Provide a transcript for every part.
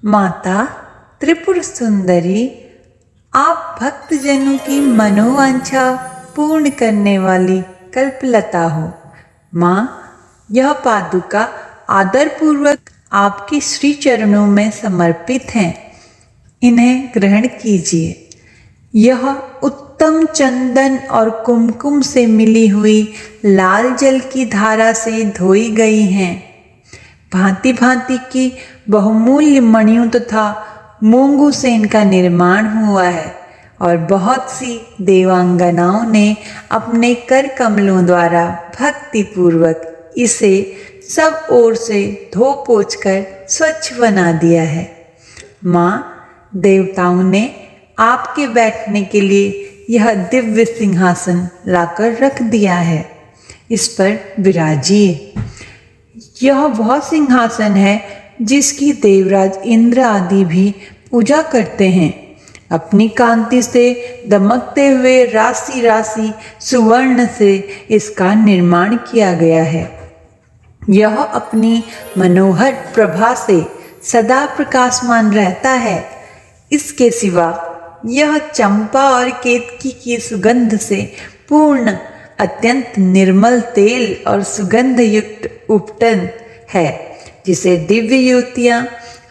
माता त्रिपुर सुंदरी, आप भक्तजनों की मनोवांछा पूर्ण करने वाली कल्पलता हो। माँ, यह पादुका आदरपूर्वक आपके श्री चरणों में समर्पित हैं। इन्हें ग्रहण कीजिए। यह उत्तम चंदन और कुमकुम से मिली हुई लाल जल की धारा से धोई गई हैं। भांति भांति की बहुमूल्य मणियों तथा मूंगों से इनका निर्माण हुआ है और बहुत सी देवांगनाओं ने अपने कर कमलों द्वारा भक्ति पूर्वक इसे सब ओर से धो पोंछ कर स्वच्छ बना दिया है। माँ, देवताओं ने आपके बैठने के लिए यह दिव्य सिंहासन लाकर रख दिया है। इस पर विराजिए। यह वह सिंहासन है जिसकी देवराज इंद्र आदि भी पूजा करते हैं। अपनी कांति से दमकते हुए राशि राशि सुवर्ण से इसका निर्माण किया गया है। यह अपनी मनोहर प्रभा से सदा प्रकाशमान रहता है। इसके सिवा यह चंपा और केतकी की सुगंध से पूर्ण अत्यंत निर्मल तेल और सुगंध युक्त उपटन है, जिसे दिव्य युवतियाँ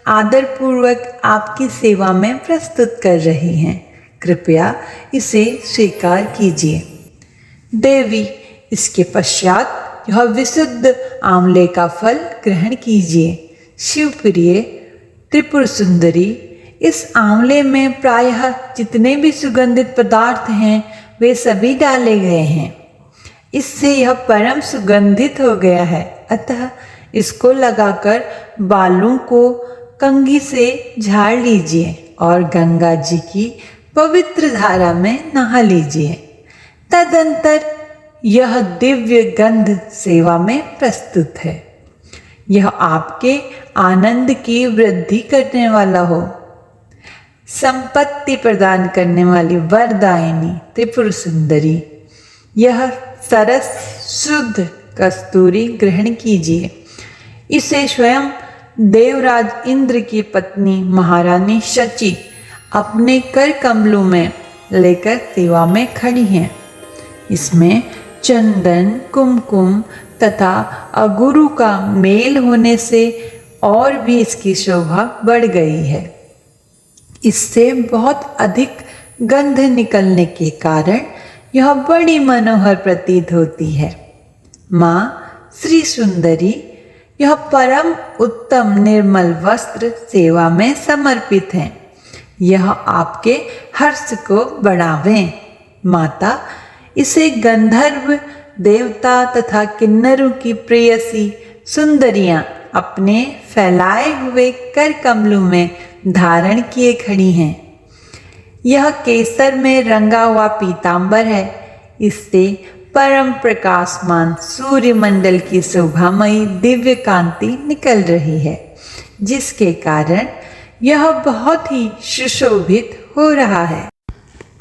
आदरपूर्वक आपकी सेवा में प्रस्तुत कर रही हैं। कृपया इसे स्वीकार कीजिए। देवी, इसके पश्चात यह विशुद्ध आंवले का फल ग्रहण कीजिए। शिवप्रिय त्रिपुर सुंदरी, इस आंवले में प्रायः जितने भी सुगंधित पदार्थ हैं वे सभी डाले गए हैं। इससे यह परम सुगंधित हो गया है। अतः इसको लगाकर बालों को कंघी से झाड़ लीजिए और गंगा जी की पवित्र धारा में नहा लीजिए। तदंतर यह दिव्य गंध सेवा में प्रस्तुत है। यह आपके आनंद की वृद्धि करने वाला हो। संपत्ति प्रदान करने वाली वरदायिनी त्रिपुर सुंदरी, यह सरस शुद्ध कस्तूरी ग्रहण कीजिए। इसे स्वयं देवराज इंद्र की पत्नी महारानी शची अपने कर कमलों में लेकर सेवा में खड़ी हैं। इसमें चंदन, कुमकुम तथा अगुरु का मेल होने से और भी इसकी शोभा बढ़ गई है। इससे बहुत अधिक गंध निकलने के कारण यह बड़ी मनोहर प्रतीत होती है। माँ श्री सुंदरी, यह परम उत्तम निर्मल वस्त्र सेवा में समर्पित हैं। यह आपके हर्ष को बढ़ावें। माता, इसे गंधर्व देवता तथा किन्नरों की प्रेयसी सुंदरियां अपने फैलाए हुए कर कमलों में धारण किए खड़ी हैं। यह केसर में रंगा हुआ पीतांबर है। इससे परम प्रकाशमान सूर्यमंडल की शोभामयी दिव्य कांति निकल रही है, जिसके कारण यह बहुत ही सुशोभित हो रहा है।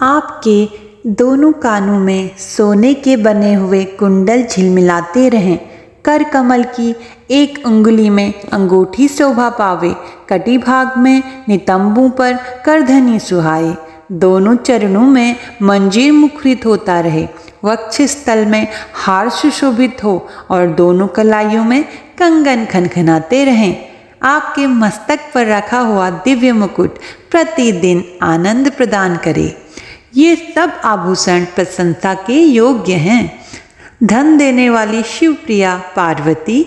आपके दोनों कानों में सोने के बने हुए कुंडल झिलमिलाते रहें। कर कमल की एक उंगली में अंगूठी शोभा पावे। कटी भाग में नितंबों पर करधनी सुहाए। दोनों चरणों में मंजीर मुखरित होता रहे। वक्ष स्थल में हार सुशोभित हो और दोनों कलाइयों में कंगन खनखनाते रहें। आपके मस्तक पर रखा हुआ दिव्य मुकुट प्रतिदिन आनंद प्रदान करे। ये सब आभूषण प्रशंसा के योग्य हैं। धन देने वाली शिवप्रिया पार्वती,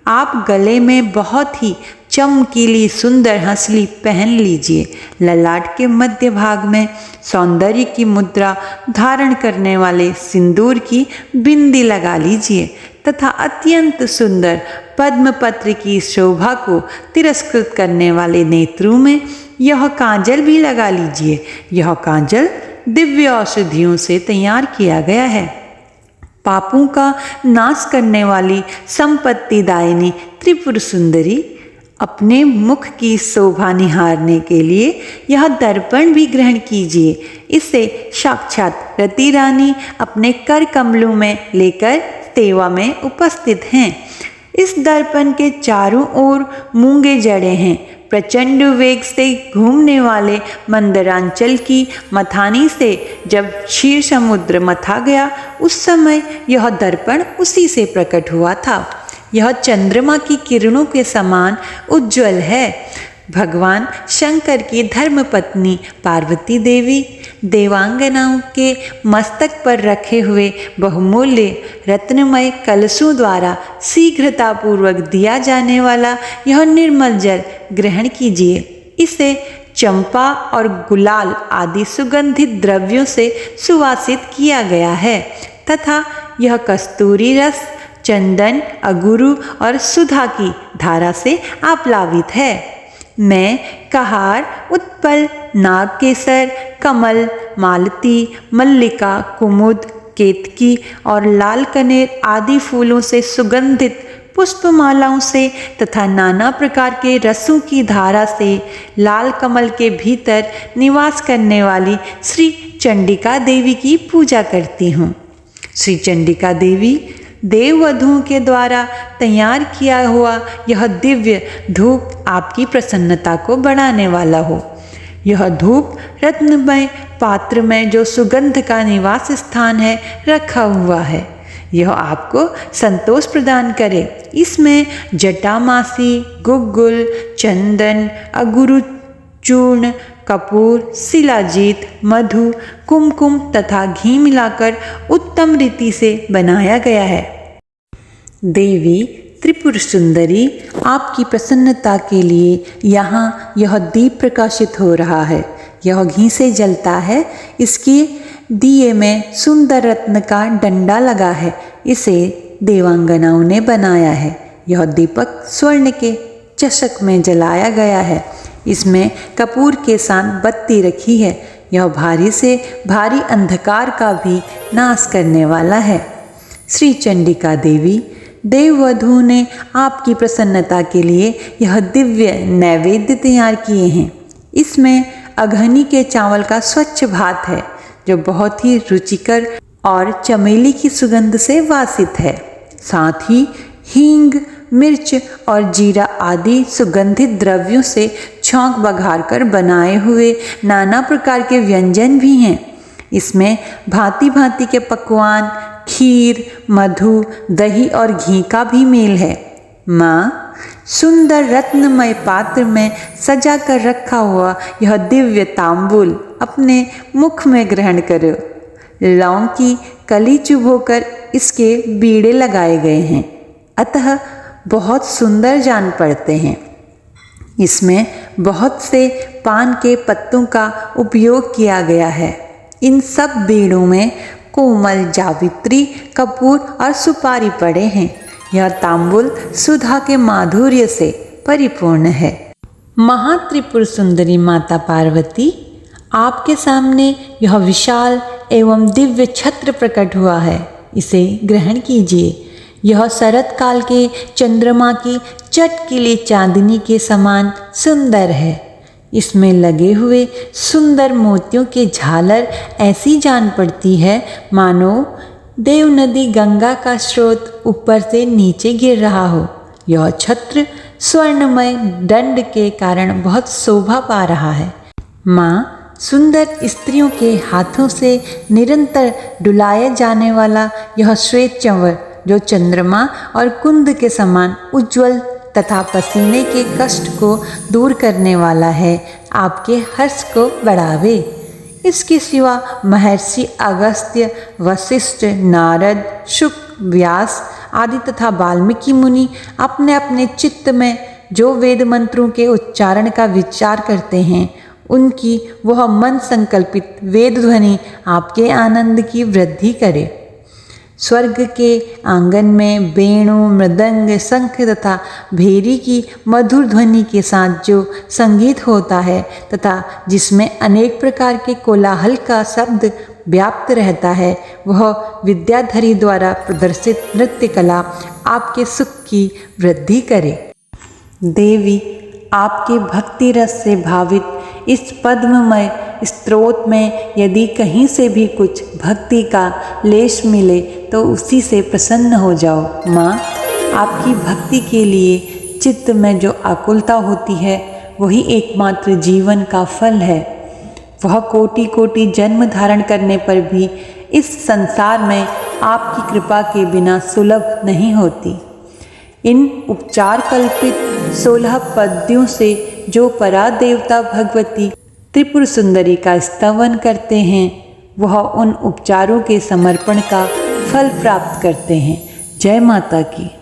आप गले में बहुत ही चमकीली सुंदर हंसली पहन लीजिए। ललाट के मध्य भाग में सौंदर्य की मुद्रा धारण करने वाले सिंदूर की बिंदी लगा लीजिए तथा अत्यंत सुंदर पद्मपत्र की शोभा को तिरस्कृत करने वाले नेत्रों में यह काजल भी लगा लीजिए। यह काजल दिव्य औषधियों से तैयार किया गया है। पापों का नाश करने वाली संपत्ति दायिनी त्रिपुर सुंदरी, अपने मुख की शोभा निहारने के लिए यह दर्पण भी ग्रहण कीजिए। इसे साक्षात रति रानी अपने कर कमलों में लेकर सेवा में उपस्थित हैं। इस दर्पण के चारों ओर मूंगे जड़े हैं। प्रचंड वेग से घूमने वाले मंदरांचल की मथानी से जब क्षीर समुद्र मथा गया, उस समय यह दर्पण उसी से प्रकट हुआ था। यह चंद्रमा की किरणों के समान उज्ज्वल है। भगवान शंकर की धर्मपत्नी पार्वती देवी देवांगनाओं के मस्तक पर रखे हुए बहुमूल्य रत्नमय कलशों द्वारा शीघ्रतापूर्वक दिया जाने वाला यह निर्मल जल ग्रहण कीजिए। इसे चंपा और गुलाल आदि सुगंधित द्रव्यों से सुवासित किया गया है तथा यह कस्तूरी रस, चंदन, अगुरु और सुधा की धारा से आप्लावित है। मैं कहार, उत्पल, नागकेसर, कमल, मालती, मल्लिका, कुमुद, केतकी और लाल कनेर आदि फूलों से सुगंधित पुष्पमालाओं से तथा नाना प्रकार के रसों की धारा से लाल कमल के भीतर निवास करने वाली श्री चंडिका देवी की पूजा करती हूँ। श्री चंडिका देवी देववधुओं के द्वारा तैयार किया हुआ यह दिव्य धूप आपकी प्रसन्नता को बढ़ाने वाला हो। यह धूप रत्नमय पात्र में जो सुगंध का निवास स्थान है रखा हुआ है, यह आपको संतोष प्रदान करे। इसमें जटामासी, गुग्गुल, चंदन, अगुरु चूर्ण, कपूर, शिलाजीत, मधु, कुमकुम तथा घी मिलाकर उत्तम रीति से बनाया गया है। देवी त्रिपुर सुंदरी, आपकी प्रसन्नता के लिए यहाँ यह दीप प्रकाशित हो रहा है। यह घी से जलता है। इसके दिए में सुंदर रत्न का डंडा लगा है। इसे देवांगनाओं ने बनाया है। यह दीपक स्वर्ण के चषक में जलाया गया है। इसमें कपूर के साथ बत्ती रखी है। यह भारी से भारी अंधकार का भी नाश करने वाला है। श्री चंडिका देवी देववधु ने आपकी प्रसन्नता के लिए यह दिव्य नैवेद्य तैयार किए हैं। इसमें अघनी के चावल का स्वच्छ भात है जो बहुत ही रुचिकर और चमेली की सुगंध से वासित है। साथ ही हींग, मिर्च और जीरा आदि सुगंधित द्रव्यों से छौंक बघार कर बनाए हुए नाना प्रकार के व्यंजन भी हैं। इसमें भांति भांति के पकवान, खीर, मधु, दही और घी का भी मेल है। माँ, सुंदर रत्नमय पात्र में सजा कर रखा हुआ यह दिव्य तांबूल अपने मुख में ग्रहण करो। लौंग की कली चुभोकर इसके बीड़े लगाए गए हैं, अतः बहुत सुंदर जान पड़ते हैं। इसमें बहुत से पान के पत्तों का उपयोग किया गया है। इन सब बीड़ों में कोमल जावित्री, कपूर और सुपारी पड़े हैं। यह तांबूल सुधा के माधुर्य से परिपूर्ण है। महात्रिपुर सुंदरी माता पार्वती, आपके सामने यह विशाल एवं दिव्य छत्र प्रकट हुआ है। इसे ग्रहण कीजिए। यह शरत काल के चंद्रमा की चटकीली चांदनी के समान सुंदर है। इसमें लगे हुए सुंदर मोतियों के झालर ऐसी जान पड़ती है मानो देव नदी गंगा का स्रोत ऊपर से नीचे गिर रहा हो। यह छत्र स्वर्णमय दंड के कारण बहुत शोभा पा रहा है। माँ, सुंदर स्त्रियों के हाथों से निरंतर डुलाए जाने वाला यह श्वेत चंवर जो चंद्रमा और कुंद के समान उज्ज्वल तथा पसीने के कष्ट को दूर करने वाला है, आपके हर्ष को बढ़ावे। इसके सिवा महर्षि अगस्त्य, वशिष्ठ, नारद, शुक, व्यास आदि तथा वाल्मीकि मुनि अपने अपने चित्त में जो वेद मंत्रों के उच्चारण का विचार करते हैं, उनकी वह मन संकल्पित वेद ध्वनि आपके आनंद की वृद्धि करे। स्वर्ग के आंगन में वेणु, मृदंग, शंख तथा भेरी की मधुर ध्वनि के साथ जो संगीत होता है तथा जिसमें अनेक प्रकार के कोलाहल का शब्द व्याप्त रहता है, वह विद्याधरी द्वारा प्रदर्शित नृत्य कला आपके सुख की वृद्धि करे। देवी, आपके भक्ति रस से भावित इस पद्ममय स्त्रोत में यदि कहीं से भी कुछ भक्ति का लेश मिले तो उसी से प्रसन्न हो जाओ। माँ, आपकी भक्ति के लिए चित्त में जो आकुलता होती है वही एकमात्र जीवन का फल है। वह कोटि कोटि जन्म धारण करने पर भी इस संसार में आपकी कृपा के बिना सुलभ नहीं होती। इन उपचार कल्पित 16 पद्यों से जो परा देवता भगवती त्रिपुर सुंदरी का स्तवन करते हैं, वह उन उपचारों के समर्पण का फल प्राप्त करते हैं। जय माता की।